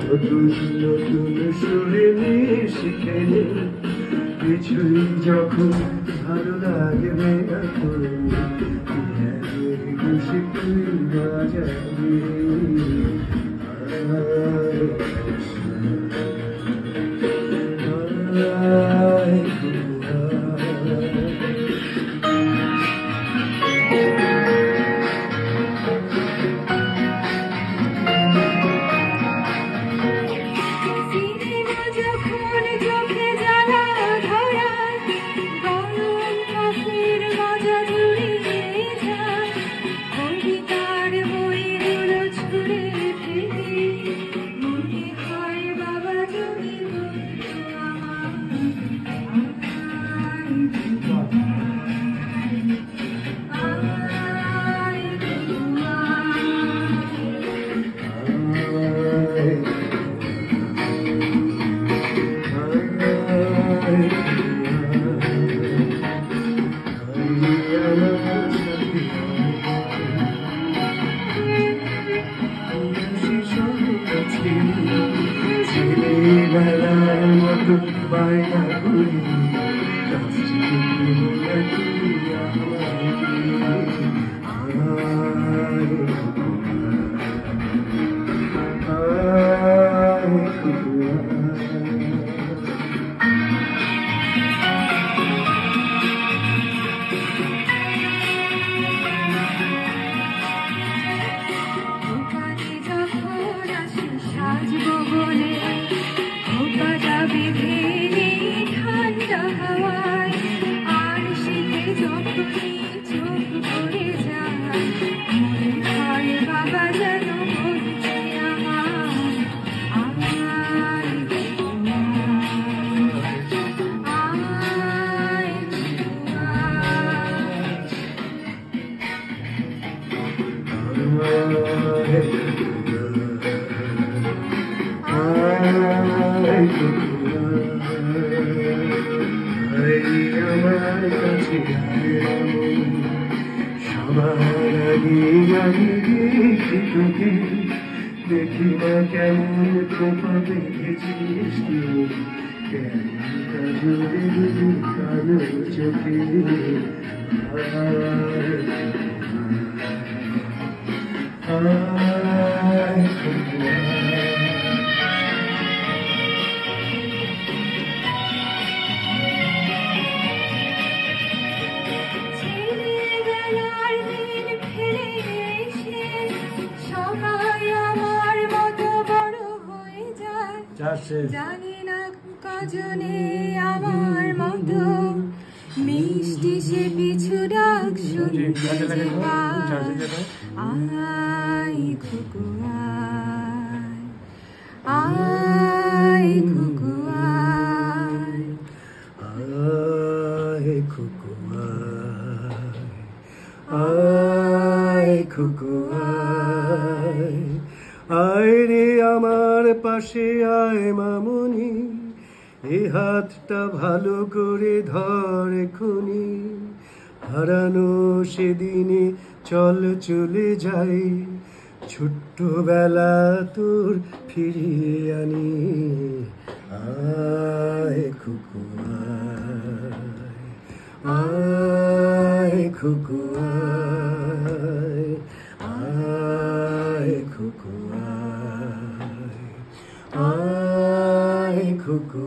নতুন নতুন সুরে শিখে কিছুই যখন ভালো লাগবে এখন খুশি তুই বাজাবি বাইনা করি দেখি না কেমন খোপা দেখেছিস তুই কেমন কালো চোখে জানি না কজনে আমার মতো মিষ্টি সে পিছু ডাক শুনতে আয় খুকু আয় খুকু আয় খুকু আয় খুকু আয় রে আমার পাশে আয় মামুনি এ হাতটা ভালো করে ধর এখনি হারানো সেদিনে চল চলে যাই ছোট্টবেলা তোর ফিরিয়ে আনি আয় খুকু আয় খুকু আয় খুকু আয় খুকু